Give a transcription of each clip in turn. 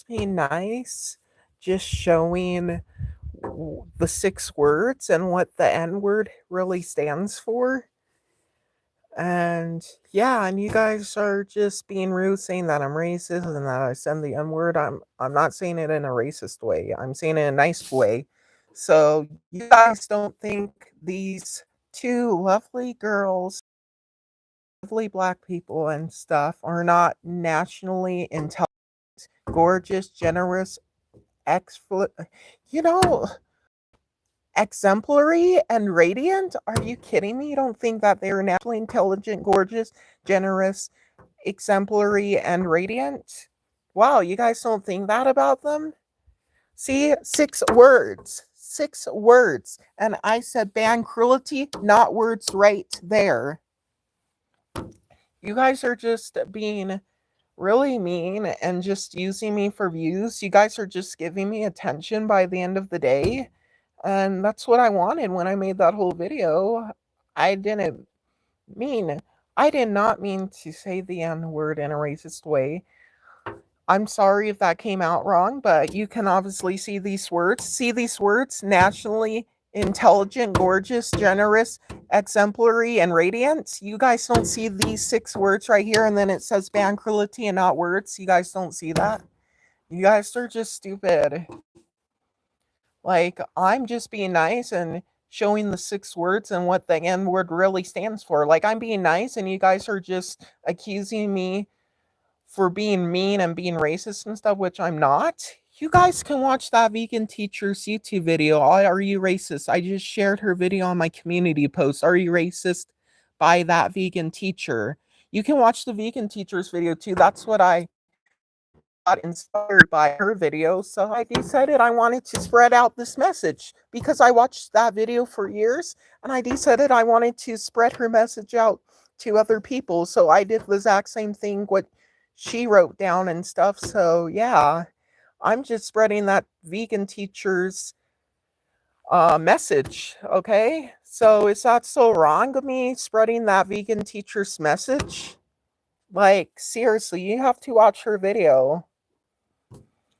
just being nice, just showing the 6 words and what the N word really stands for. And yeah, and you guys are just being rude, saying that I'm racist and that I send the N word. I'm not saying it in a racist way. I'm saying it in a nice way. So you guys don't think these two lovely girls, lovely black people and stuff, are not nationally intelligent, gorgeous, generous, expl you know, exemplary and radiant? Are you kidding me? You don't think that they're naturally intelligent, gorgeous, generous, exemplary, and radiant? Wow, you guys don't think that about them? See, 6 words. 6 words. And I said ban cruelty, not words right there. You guys are just being really mean and just using me for views. You guys are just giving me attention by the end of the day. And that's what I wanted when I made that whole video. I didn't mean, I did not mean to say the N word in a racist way. I'm sorry if that came out wrong, but you can obviously see these words. See these words? Nationally intelligent, gorgeous, generous, exemplary, and radiant. You guys don't see these 6 words right here, and then it says ban cruelty and not words. You guys don't see that? You guys are just stupid. Like, I'm just being nice and showing the 6 words and what the N word really stands for. Like, I'm being nice, and you guys are just accusing me for being mean and being racist and stuff, which I'm not. You guys can watch that vegan teacher's YouTube video. Are you racist? I just shared her video on my community post. Are you racist? By that vegan teacher. You can watch the vegan teacher's video too. That's what I got inspired by her video. So I decided I wanted to spread out this message because I watched that video for years and I decided I wanted to spread her message out to other people. So I did the exact same thing what she wrote down and stuff. So yeah, I'm just spreading that vegan teacher's message. Okay. So is that so wrong of me spreading that vegan teacher's message? Like, seriously, you have to watch her video.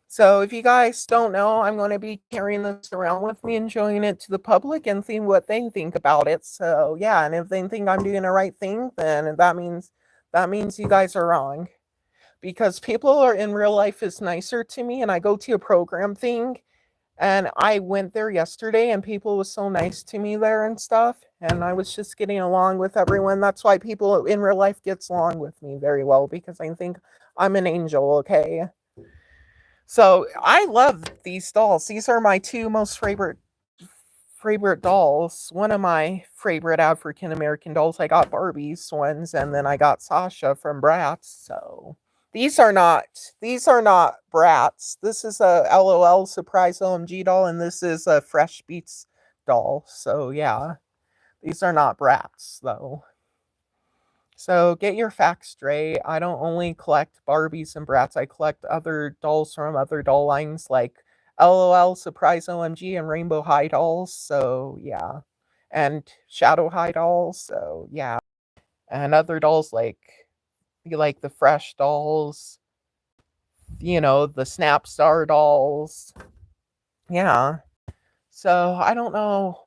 So if you guys don't know, I'm going to be carrying this around with me and showing it to the public and seeing what they think about it. So yeah, and if they think I'm doing the right thing, then that means you guys are wrong. Because people are in real life is nicer to me, and I go to a program thing, and I went there yesterday, and people was so nice to me there and stuff, and I was just getting along with everyone. That's why people in real life gets along with me very well because I think I'm an angel. Okay. So I love these dolls. These are my two most favorite dolls. One of my favorite African American dolls. I got Barbie's ones, and then I got Sasha from Bratz. So these are not Bratz. This is a LOL surprise OMG doll, and this is a Fresh Beats doll. So yeah, these are not Bratz though. So get your facts straight. I don't only collect Barbies and Bratz. I collect other dolls from other doll lines like LOL, Surprise OMG, and Rainbow High dolls. So yeah, and Shadow High dolls. So yeah, and other dolls like the Fresh dolls. The Snap Star dolls. Yeah. So I don't know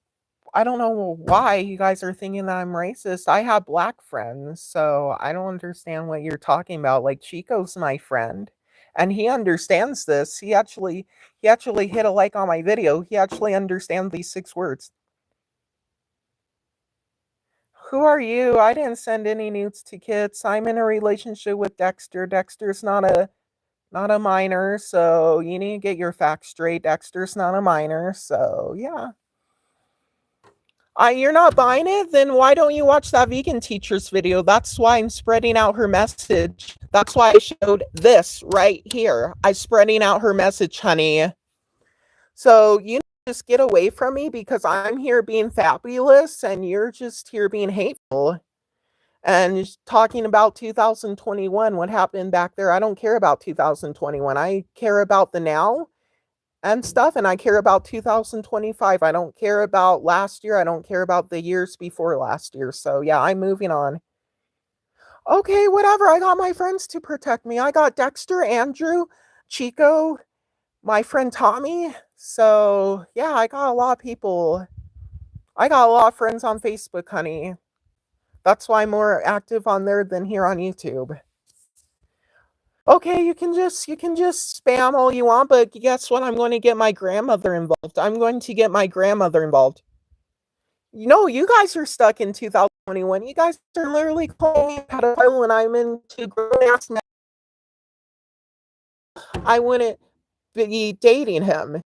why you guys are thinking that I'm racist. I have black friends, so I don't understand what you're talking about. Like Chico's my friend, and he understands this. He actually hit a like on my video. He actually understands these 6 words. Who are you? I didn't send any nudes to kids. I'm in a relationship with Dexter. Dexter's not a minor, so you need to get your facts straight. Dexter's not a minor, so yeah. You're not buying it? Then why don't you watch that vegan teacher's video? That's why I'm spreading out her message. That's why I showed this right here. I'm spreading out her message, honey. So you just get away from me because I'm here being fabulous and you're just here being hateful and talking about 2021, what happened back there. I don't care about 2021. I care about the now and stuff, and I care about 2025. I don't care about last year. I don't care about the years before last year. So yeah, I'm moving on. Okay, whatever. I got my friends to protect me. I got Dexter, Andrew, Chico, my friend Tommy. So, yeah, I got a lot of people. I got a lot of friends on Facebook, honey. That's why I'm more active on there than here on YouTube. Okay, you can just spam all you want, but guess what? I'm going to get my grandmother involved. I'm going to get my grandmother involved. You know, you guys are stuck in 2021. You guys are literally calling me a pedophile when I'm into grown ass men. I wouldn't be dating him.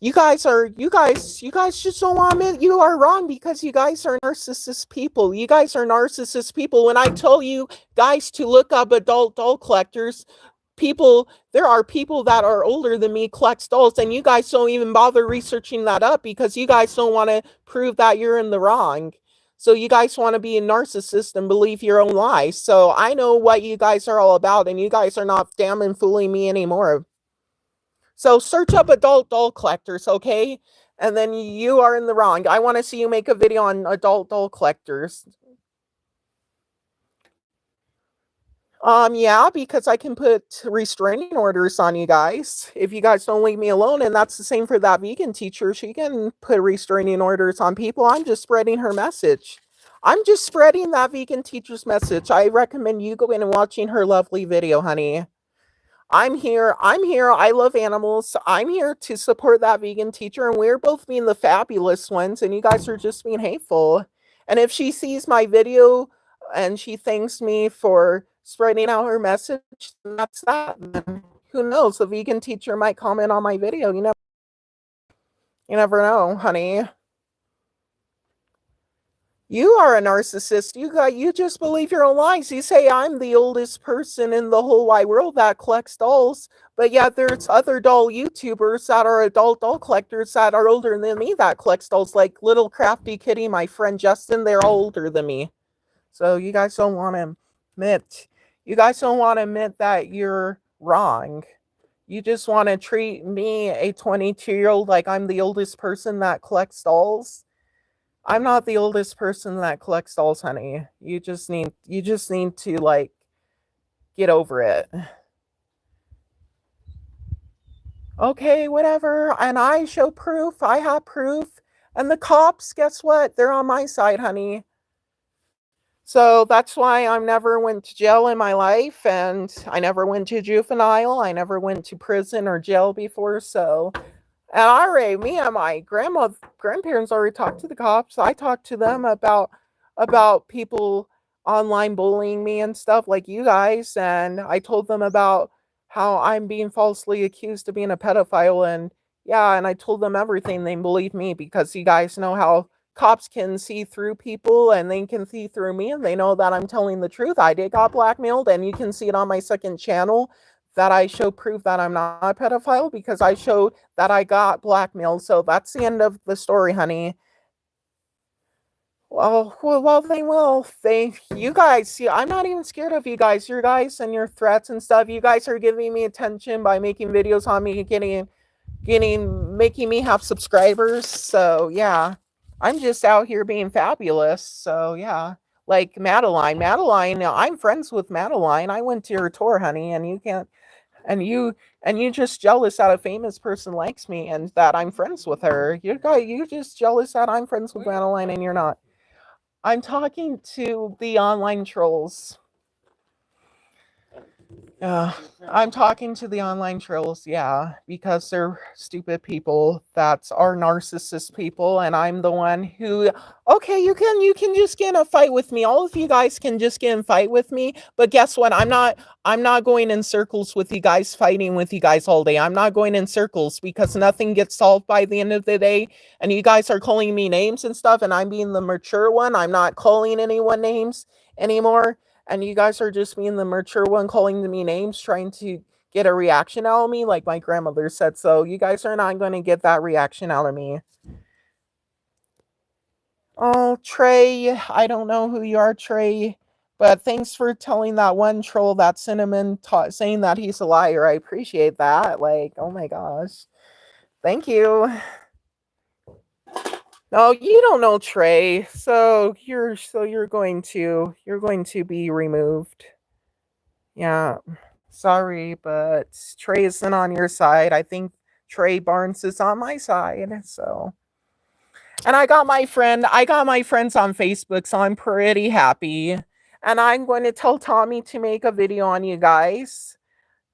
You guys just don't want me. You are wrong because you guys are narcissist people. You guys are narcissist people. When I tell you guys to look up adult doll collectors, there are people that are older than me collect dolls, and you guys don't even bother researching that up because you guys don't want to prove that you're in the wrong. So you guys want to be a narcissist and believe your own lies. So I know what you guys are all about, and you guys are not damn and fooling me anymore. So search up adult doll collectors, okay? And then you are in the wrong. I want to see you make a video on adult doll collectors. Yeah, because I can put restraining orders on you guys if you guys don't leave me alone, and that's the same for that vegan teacher. She can put restraining orders on people. I'm just spreading her message. I'm just spreading that vegan teacher's message. I recommend you go in and watching her lovely video, honey. I'm here. I'm here. I love animals. I'm here to support that vegan teacher, and we're both being the fabulous ones, and you guys are just being hateful. And if she sees my video and she thanks me for spreading out her message, then that's that. Then who knows? The vegan teacher might comment on my video. You never know, honey. You are a narcissist. You just believe your own lies. You say I'm the oldest person in the whole wide world that collects dolls, but yet there's other doll YouTubers that are adult doll collectors that are older than me that collects dolls, like Little Crafty Kitty, my friend Justin. They're all older than me. So you guys don't want to admit. You guys don't want to admit that you're wrong. You just want to treat me, a 22-year-old, like I'm the oldest person that collects dolls. I'm not the oldest person that collects dolls, honey. You just need to like get over it. Okay, whatever. And I show proof. I have proof. And the cops, guess what? They're on my side, honey. So that's why I never went to jail in my life, and I never went to juvenile. I never went to prison or jail before. So, and me and my grandparents already talked to the cops. I talked to them about people online bullying me and stuff like you guys, and I told them about how I'm being falsely accused of being a pedophile, and yeah, and I told them everything. They believed me because you guys know how cops can see through people and they can see through me, and they know that I'm telling the truth. I did got blackmailed, and you can see it on my second channel that I show proof that I'm not a pedophile because I showed that I got blackmailed. So that's the end of the story, honey. Well, they will. You guys, see, I'm not even scared of you guys. Your guys and your threats and stuff. You guys are giving me attention by making videos on me, making me have subscribers. So yeah, I'm just out here being fabulous. So yeah, like Madeline. I'm friends with Madeline. I went to her tour, honey, and you can't. And you just jealous that a famous person likes me and that I'm friends with her. You just jealous that I'm friends with Madeline and you're not. I'm talking to the online trolls. Yeah, I'm talking to the online trolls, yeah, because they're stupid people that are narcissist people, and I'm the one who. Okay, you can just get in a fight with me. All of you guys can just get in a fight with me, but guess what? I'm not going in circles with you guys, fighting with you guys all day. I'm not going in circles because nothing gets solved by the end of the day. And you guys are calling me names and stuff, and I'm being the mature one. I'm not calling anyone names anymore, and you guys are just being the mature one calling me names, trying to get a reaction out of me, like my grandmother said. So you guys are not going to get that reaction out of me. Oh, Trey, I don't know who you are, Trey, but thanks for telling that one troll that Cinnamon saying that he's a liar. I appreciate that. Like, oh my gosh, thank you. No, you don't know Trey, so you're going to be removed. Yeah. Sorry, but Trey isn't on your side. I think Trey Barnes is on my side. So, and I got my friends on Facebook, so I'm pretty happy. And I'm going to tell Tommy to make a video on you guys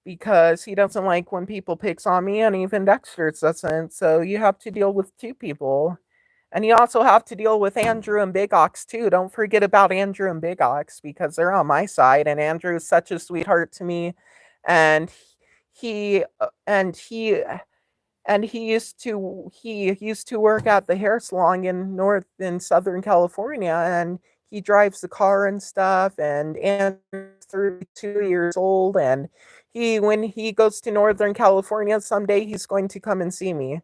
because he doesn't like when people picks on me, and even Dexter doesn't. So you have to deal with two people. And you also have to deal with Andrew and Big Ox too. Don't forget about Andrew and Big Ox because they're on my side. And Andrew is such a sweetheart to me, and he and he he used to work at the hair salon in Southern California, and he drives the car and stuff. And Andrew's 32 years old, and he when he goes to Northern California someday, he's going to come and see me.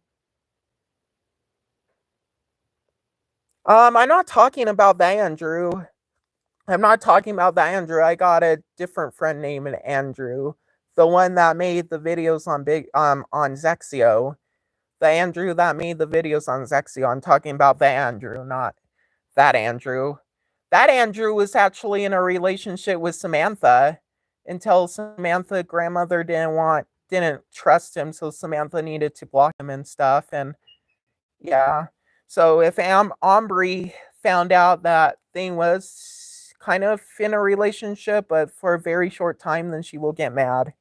I'm not talking about that Andrew. I'm not talking about that Andrew. I got a different friend named Andrew. The one that made the videos on Zexio. The Andrew that made the videos on Zexio. I'm talking about the Andrew, not that Andrew. That Andrew was actually in a relationship with Samantha until Samantha grandmother didn't trust him, so Samantha needed to block him and stuff. And yeah. So if Aubrey found out that thing was kind of in a relationship, but for a very short time, then she will get mad.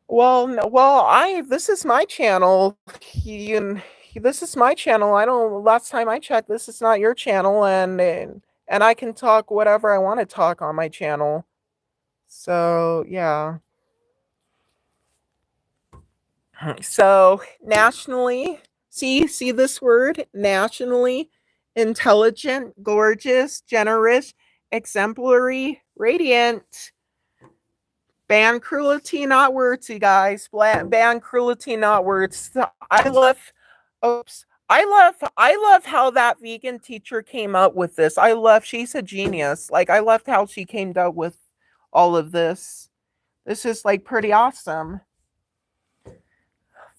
Well, no, well, this is my channel. This is my channel. I don't. Last time I checked, this is not your channel, and I can talk whatever I want to talk on my channel. So yeah. So nationally, see this word nationally, intelligent, gorgeous, generous, exemplary, radiant. Ban cruelty, not words, you guys. Ban cruelty, not words. I love. Oops. I love how that vegan teacher came up with this. I love. She's a genius. Like I loved how she came up with all of this. This is like pretty awesome.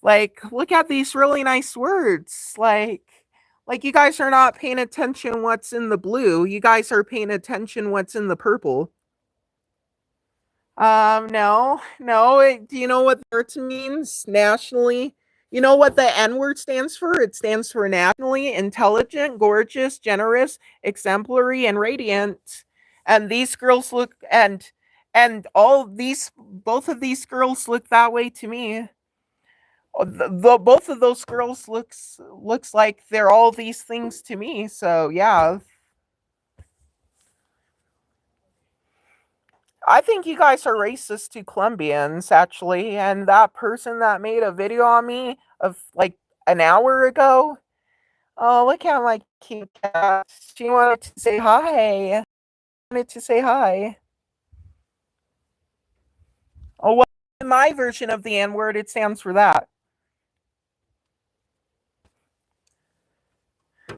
Like, look at these really nice words. Like you guys are not paying attention what's in the blue. You guys are paying attention what's in the purple. No. Do you know what the word means nationally? You know what the N word stands for? It stands for nationally, intelligent, gorgeous, generous, exemplary, and radiant. And these girls look and all these both of these girls look that way to me. Both of those girls looks like they're all these things to me. So yeah, I think you guys are racist to Colombians actually. And that person that made a video on me of like an hour ago. Oh, look at my cute cat. She wanted to say hi. Wanted to say hi. Oh, well, in my version of the N word, it stands for that.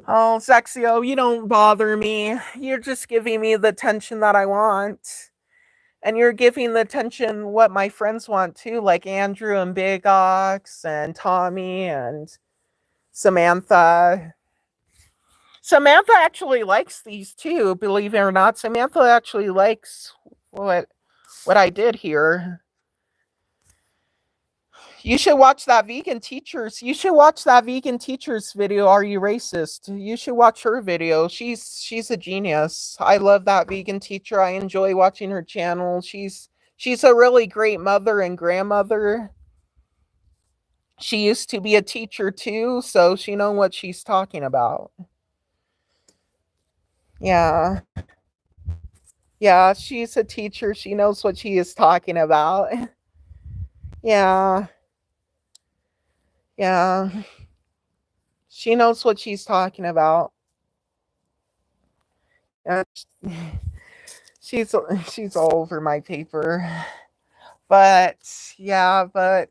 Oh, Sexio, you don't bother me. You're just giving me the attention that I want. And you're giving the attention what my friends want too, like Andrew and Big Ox and Tommy and Samantha. Samantha actually likes these too, believe it or not. Samantha actually likes what I did here. You should watch that vegan teachers. You should watch that vegan teachers video. Are you racist? You should watch her video. She's a genius. I love that vegan teacher. I enjoy watching her channel. She's a really great mother and grandmother. She used to be a teacher too, so she knows what she's talking about. Yeah. Yeah, she's a teacher. She knows what she is talking about. Yeah. Yeah. She knows what she's talking about. Yeah, she's she's all over my paper. But yeah, but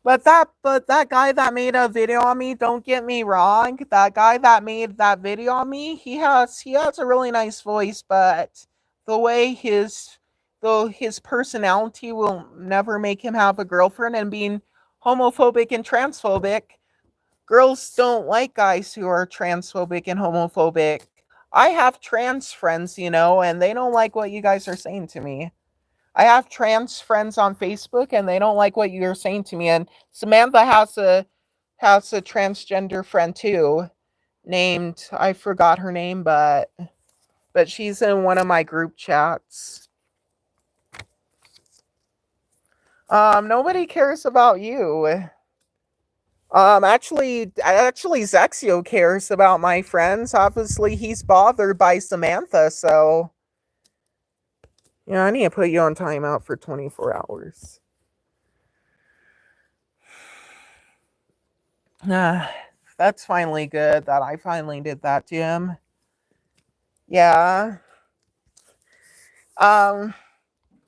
that guy that made a video on me, don't get me wrong, that guy that made that video on me, he has a really nice voice, but the way his personality will never make him have a girlfriend, and being homophobic and transphobic. Girls don't like guys who are transphobic and homophobic. I have trans friends, and they don't like what you guys are saying to me. I have trans friends on Facebook, and they don't like what you're saying to me. And Samantha has a transgender friend too, named, I forgot her name, but she's in one of my group chats. Nobody cares about you. Actually, Zexio cares about my friends. Obviously, he's bothered by Samantha, so yeah, I need to put you on timeout for 24 hours. That's finally good that I finally did that, Jim. Yeah. Um,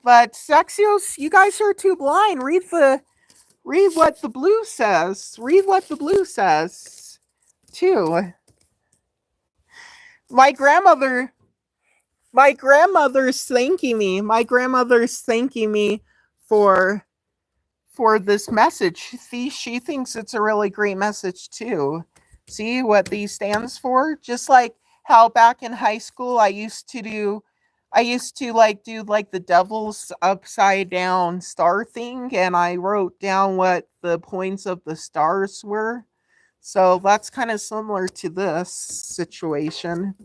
but Zexios, you guys are too blind. Read what the blue says. Read what the blue says, too. My grandmother My grandmother's thanking me. My grandmother's thanking me for for this message. She thinks it's a really great message too. See what these stands for? Just like how back in high school I used to like do like the devil's upside down star thing, and I wrote down what the points of the stars were. So that's kind of similar to this situation.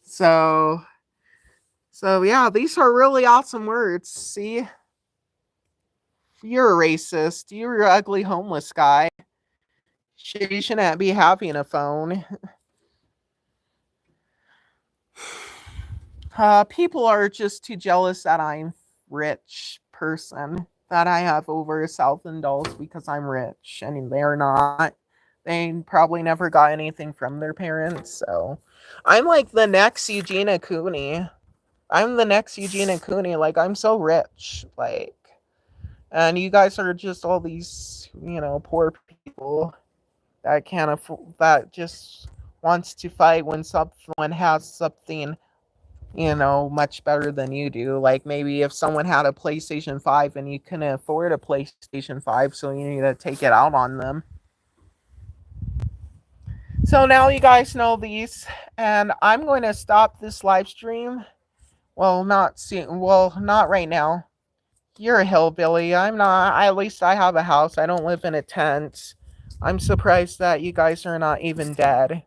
So so yeah, these are really awesome words. See, you're a racist. You're an ugly homeless guy. She shouldn't be having a phone. People are just too jealous that I'm rich person. That I have over $1,000 because I'm rich, and they're not. They probably never got anything from their parents. So I'm like the next Eugenia Cooney. I'm the next Eugenia Cooney. Like, I'm so rich. Like, and you guys are just all these, poor people that can't afford, that just wants to fight when someone has something, much better than you do. Like, maybe if someone had a PlayStation 5 and you couldn't afford a PlayStation 5, so you need to take it out on them. So now you guys know these, and I'm going to stop this live stream. Well, not soon. Well, not right now. You're a hillbilly. I'm not. At least I have a house. I don't live in a tent. I'm surprised that you guys are not even dead.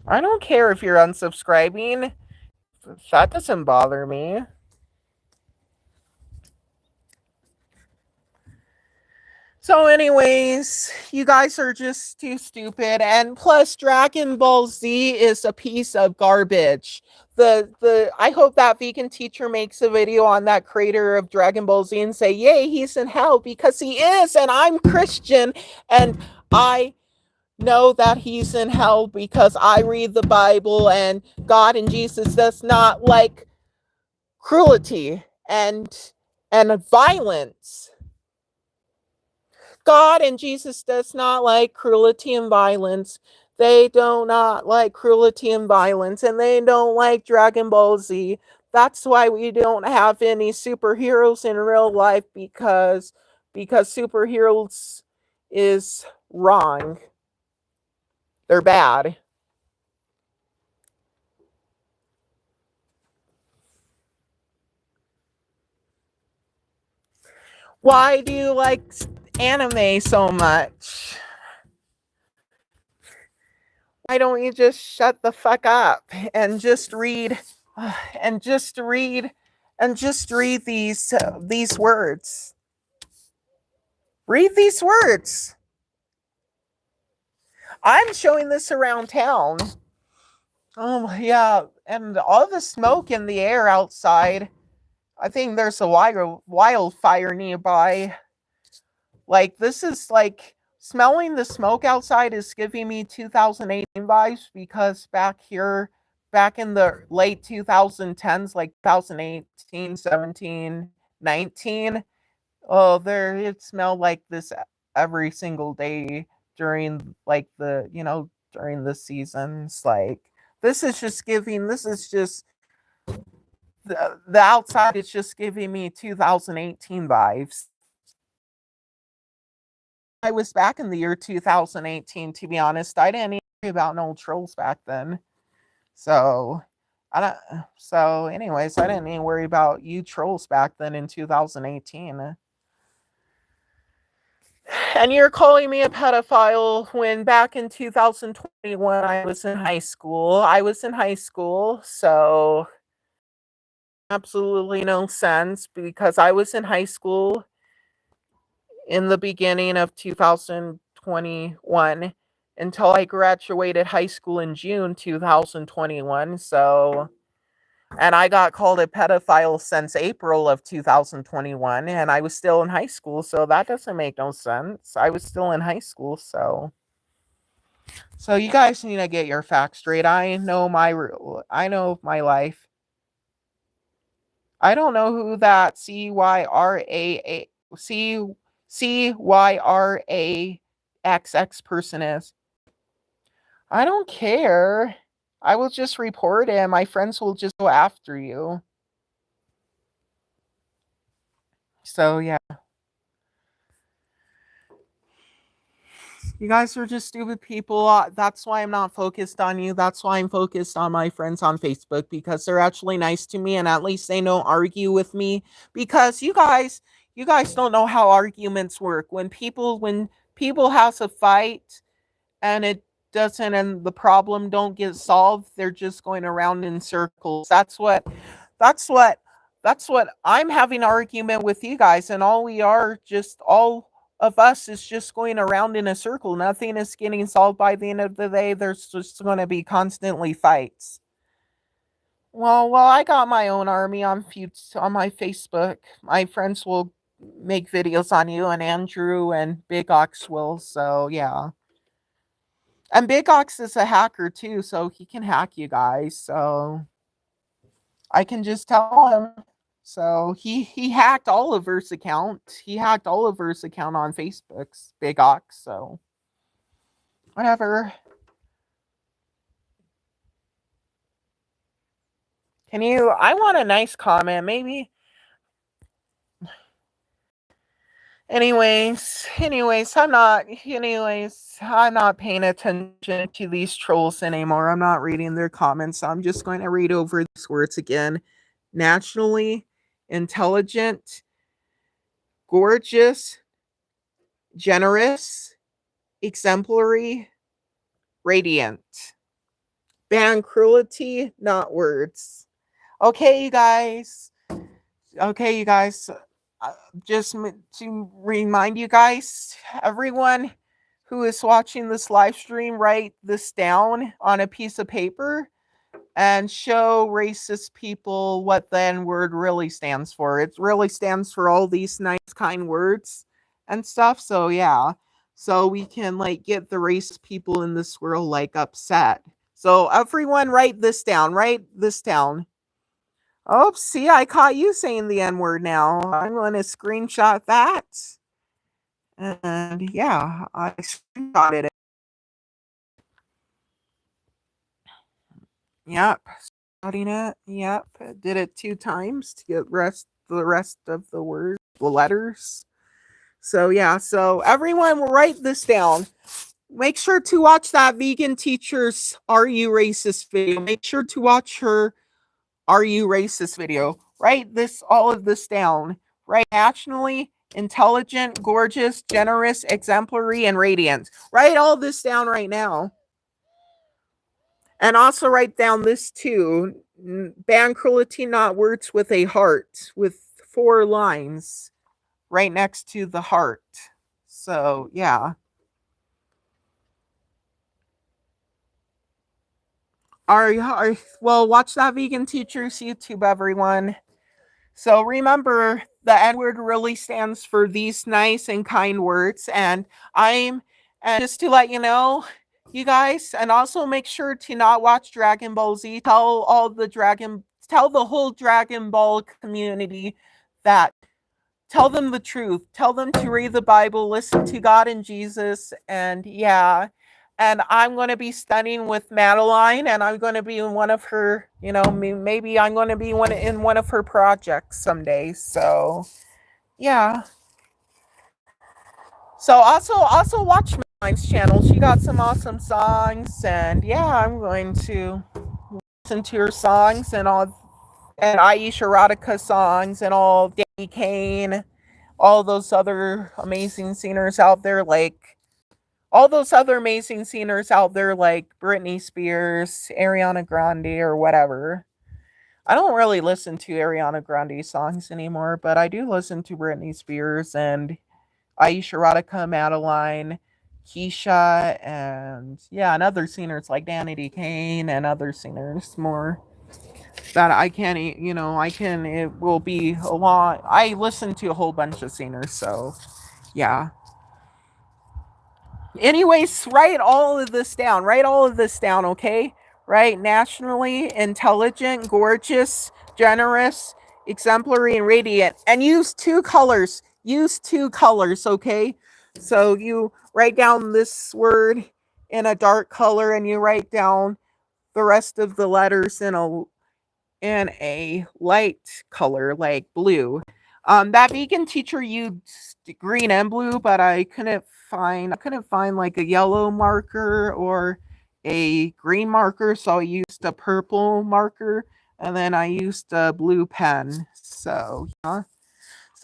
I don't care if you're unsubscribing. That doesn't bother me. So anyways, you guys are just too stupid, and plus Dragon Ball Z is a piece of garbage. The I hope that vegan teacher makes a video on that creator of Dragon Ball Z and say, "Yay, he's in hell," because he is, and I'm Christian, and I know that he's in hell because I read the Bible, and God and Jesus does not like cruelty and violence. God and Jesus does not like cruelty and violence. They do not like cruelty and violence, and they don't like Dragon Ball Z. That's why we don't have any superheroes in real life, because superheroes is wrong. They're bad. Why do you like anime so much? Why don't you just shut the fuck up and just read and just read these words? Read these words. I'm showing this around town. Oh yeah, and all the smoke in the air outside. I think there's a wildfire nearby. Like, this is like smelling the smoke outside is giving me 2018 vibes, because back in the late 2010s, like 2018, 17, 19, oh, there it smelled like this every single day during like during the seasons. Like, this is just the outside is just giving me 2018 vibes. I was back in the year 2018, to be honest. I didn't even worry about no trolls back then. So anyways, I didn't even worry about you trolls back then in 2018. And you're calling me a pedophile when back in 2021 I was in high school. So absolutely no sense because I was in high school in the beginning of 2021 until I graduated high school in June 2021. So, and I got called a pedophile since April of 2021, and I was still in high school, so that doesn't make no sense. I was still in high school, so you guys need to get your facts straight. I know my life. I don't know who that CYRAXX person is. I don't care. I will just report it. My friends will just go after you. So yeah. You guys are just stupid people. That's why I'm not focused on you. That's why I'm focused on my friends on Facebook because they're actually nice to me and at least they don't argue with me. Because you guys don't know how arguments work. When people have a fight and it doesn't and the problem don't get solved, they're just going around in circles. That's what I'm having an argument with you guys, and all of us is just going around in a circle. Nothing is getting solved by the end of the day. There's just going to be constantly fights. Well, I got my own army on my Facebook. My friends will make videos on you, and Andrew and Big Ox will. So yeah. And Big Ox is a hacker too, so he can hack you guys. So I can just tell him. So he hacked Oliver's account. He hacked Oliver's account on Facebook's Big Ox. So whatever. I want a nice comment, maybe. Anyways, I'm not paying attention to these trolls anymore. I'm not reading their comments. I'm just going to read over these words again. Naturally intelligent, gorgeous, generous, exemplary, radiant. Ban cruelty, not words. Okay, you guys. Just to remind you guys, everyone who is watching this live stream, write this down on a piece of paper and show racist people what the N word really stands for. It really stands for all these nice, kind words and stuff. So yeah, so we can get the racist people in this world upset. So everyone, write this down. Write this down. Oh, see, I caught you saying the N word now. I'm going to screenshot that. And yeah, I screenshotted it. Yep. Screenshotting it. Yep. Did it 2 times to get the rest of the letters. So yeah, so everyone will write this down. Make sure to watch that vegan teacher's Are You Racist video. Make sure to watch her Are You Racist video. Write all of this down. Write nationally intelligent, gorgeous, generous, exemplary, and radiant. Write all this down right now. And also write down this too. Ban cruelty, not words, with a heart, with 4 lines right next to the heart. So yeah. Well, watch that vegan teacher's YouTube, everyone. So remember, the N word really stands for these nice and kind words. And just to let you know, you guys, and also make sure to not watch Dragon Ball Z. Tell the whole Dragon Ball community that. Tell them the truth. Tell them to read the Bible, listen to God and Jesus, and yeah. And I'm going to be studying with Madeline, and I'm going to be in one of her, maybe I'm going to be in one of her projects someday. So, yeah. So also watch Mine's channel. She got some awesome songs, and yeah, I'm going to listen to her songs and all, and Aisha Erotica songs and all Danny Kane, all those other amazing singers out there, like Britney Spears, Ariana Grande, or whatever. I don't really listen to Ariana Grande songs anymore, but I do listen to Britney Spears and Aisha Erotica, Madeline, Keisha, and yeah, and other singers like Danny D. Kane and other singers more that I can't, it will be a lot. I listen to a whole bunch of singers, so yeah. Anyways, write all of this down. Write all of this down, okay? Right? Nationally intelligent, gorgeous, generous, exemplary, and radiant. And use two colors. Use two colors, okay? So you write down this word in a dark color and you write down the rest of the letters in a light color like blue. That vegan teacher used green and blue, but I couldn't find like a yellow marker or a green marker, so I used a purple marker and then I used a blue pen. So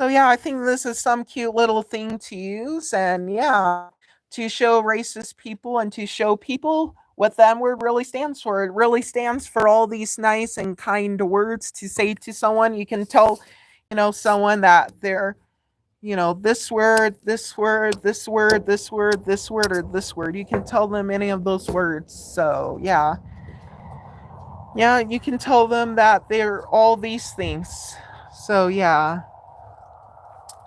yeah, I think this is some cute little thing to use, and yeah, to show racist people and to show people what that word really stands for. It really stands for all these nice and kind words to say to someone. You can tell, someone that they're, this word, this word, this word, this word, this word, or this word. You can tell them any of those words. So yeah. Yeah, you can tell them that they're all these things. So yeah.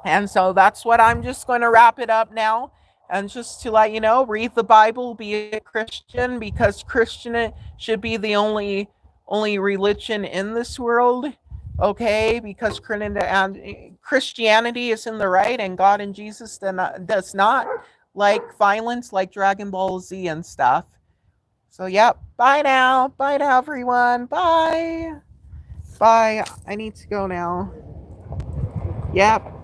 And so that's what I'm just going to wrap it up now. And just to let you know, read the Bible, be a Christian, because Christian should be the only religion in this world. Okay, because Christianity is in the right, and God and Jesus does not like violence, like Dragon Ball Z and stuff. So yep. Bye now. Bye now, everyone. Bye. Bye. I need to go now. Yep.